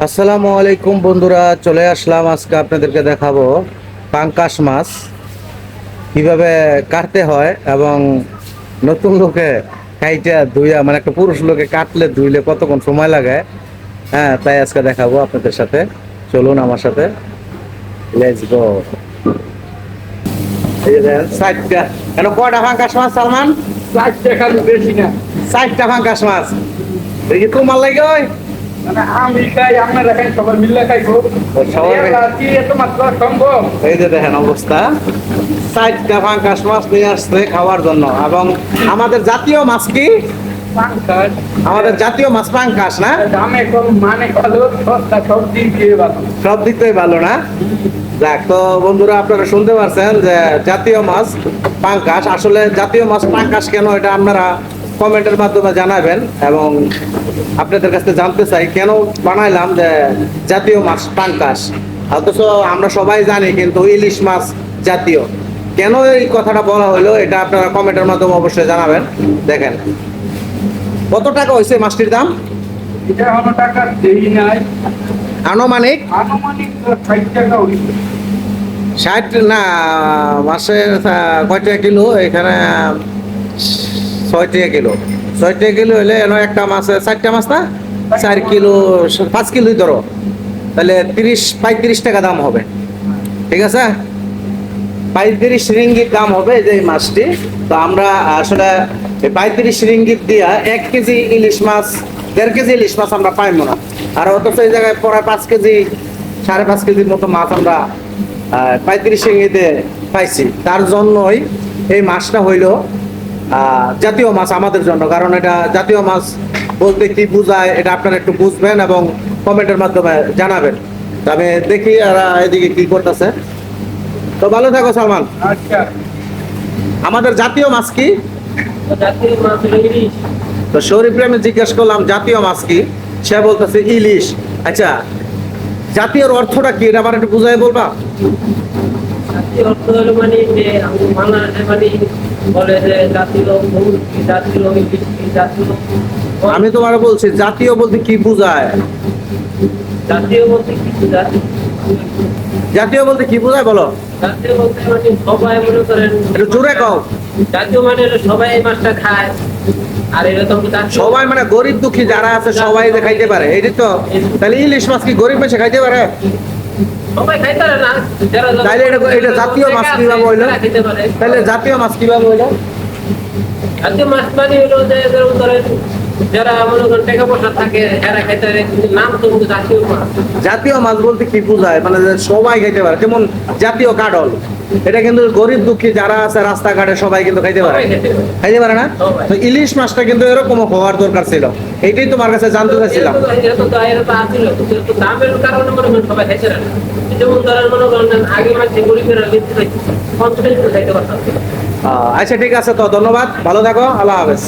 আসসালামু আলাইকুম বন্ধুরা, চলে আসলাম। আজকে আপনাদেরকে দেখাবো পাঙ্কাশ মাছ কিভাবে কাটতে হয় এবং নতুন লোকে কাইটা ধুইয়া, মানে একটা পুরুষ লোকে কাটলে ধুইলে কতক্ষণ সময় লাগে। হ্যাঁ, তাই আজকে দেখাবো আপনাদের সাথে। চলুন আমার সাথে, লেটস গো। এই যে দেখেন, 60টা। কেন কয়টা পাঙ্কাশ মাছ সালমান? 60 টাকা বেশি না। 60টা পাঙ্কাশ মাছ। এই কি তোমার লাগে? ওই মানে আমি খাই, আপনারা খাই, সবাই মিলে খাইবো। সবাই মিলে। আর কি এত মাত্র সম্ভব? এই যে দেখেন অবস্থা, 60টা পাঙ্কাশ মাছ নিয়ে আসছে খাওয়ার জন্য। এবং আমাদের জাতীয় মাছ কি? পাঙ্কাশ। আমাদের জাতীয় মাছ পাঙ্কাশ না? দামে কম, মানে ভালো, সস্তা, সব দিক দিয়ে ভালো। সব দিক থেকে ভালো না? যাক, তো বন্ধুরা আপনারা শুনতে পারছেন যে জাতীয় মাছ পাঙ্কাশ। আসলে জাতীয় মাছ পাঙ্কাশ কেন, এটা আপনারা কমেন্টের মাধ্যমে জানাবেন। এবং আপনাদের কাছে জানতে চাই কেন বানাইলাম যে জাতীয় মাছ পাঙ্কাশ, অথচ আমরা সবাই জানি কিন্তু ইলিশ মাছ জাতীয়। কেন এই কথাটা বলা হলো, এটা আপনারা কমেন্টের মাধ্যমে অবশ্যই জানাবেন। দেখেন কত টাকা হয়েছে মাছটির দাম। এটা হলো টাকা দেই নাই, আনুমানিক আনুমানিক 60 টাকা হইছে। 60 না, মাসে কয় টাকা কিলো? এখানে 6 টাকা কিলো। 6 টাকা কিলো হলে এনে একটা মাছে 4টা মাছ না, 4 কিলো 5 কিলোই ধরো, তাহলে 35 টাকা দাম হবে। ঠিক আছে, 35 রিঙ্গিত দাম হবে যে এই মাছটি। তো আমরা আসলে 35 রিঙ্গিত দিয়া 1 কেজি ইলিশ মাছ, 1.5 কেজি ইলিশ মাছ আমরা পাইবো না। আর অথচ এই জায়গায় প্রায় 5 কেজি, 5.5 কেজির মতো মাছ আমরা 35 রিঙ্গিতে পাইছি। তার জন্যই এই মাছটা হইল জাতীয় মাছ আমাদের জন্য। কারণ এটা জাতীয় মাছ বলতে কি বোঝায়, এটা আপনারা একটু বুঝবেন এবং কমেন্টের মাধ্যমে জানাবেন। তো আমি দেখি আর এদিকে কি করতেছে। তো ভালো থাকো সালমান। আচ্ছা, আমাদের জাতীয় মাছ কি? জাতীয় মাছ হলো ইলিশ। তো শরীফ আমি জিজ্ঞেস করলাম জাতীয় মাছ কি, সে বলতেছে ইলিশ। আচ্ছা, জাতীয়র অর্থটা কি, এটা আমার একটু বুঝাই বলবা? জাতীয় অর্থ হলো মানে যে বাংলাদেশে মানে বলে যে জাতীয় ফুল কি, জাতীয় ইলিশ কি, জাতীয়। আমি তোমার বলছি জাতীয় বলতে কি বোঝায়। জাতীয় বলতে কি বোঝায়? জাতীয় বলতে কি বোঝায় বলো? জাতীয় বলতে মানে সবাই মনে করেন, একটু জোরে কও। জাতীয় মানে হলো সবাই এই মাছটা খায়। আর এরকম জাতীয় সবাই মানে গরিব দুঃখী যারা আছে সবাই যে খাইতে পারে, এই তো। তাহলে ইলিশ মাছ কি গরিব মানুষ খাইতে পারে? সবাই খাইতে পারে না, যারা তাইলে এটা জাতীয় মাছ কিভাবে হইলো? তারা খেতে পারে। তাহলে জাতীয় মাছ কিভাবে হইলো? জাতীয় মাছ মানে হলো যে যেরকম ধরেন যারা মনে করেন টাকা পয়সা থাকে এরা খাইতে পারে, কিন্তু নাম তো কিন্তু জাতীয় মাছ। জাতীয় মাছ বলতে কি বোঝায়, মানে যে সবাই খাইতে পারে। যেমন জাতীয় কাঠল, এটা কিন্তু গরিব দুঃখী যারা আছে রাস্তাঘাটে সবাই কিন্তু খাইতে পারে। সবাই খেতে পারে। খাইতে পারে না? সবাই। তো ইলিশ মাছটা কিন্তু এরকম হওয়ার দরকার ছিল। এইটাই তোমার কাছে জানতে চাইছিলাম। এরকম তো আসছিল, কিন্তু দামের কারণে মনে করেন সবাই খাইতে পারে না। যেমন ধরেন মনে করেন আগে মাঝে গরিবেরা বেশি খাইতে, কনফিডেন্স খাইতে পারতাম। আচ্ছা ঠিক আছে, তো ধন্যবাদ, ভালো থাকো, আল্লাহ হাফেজ।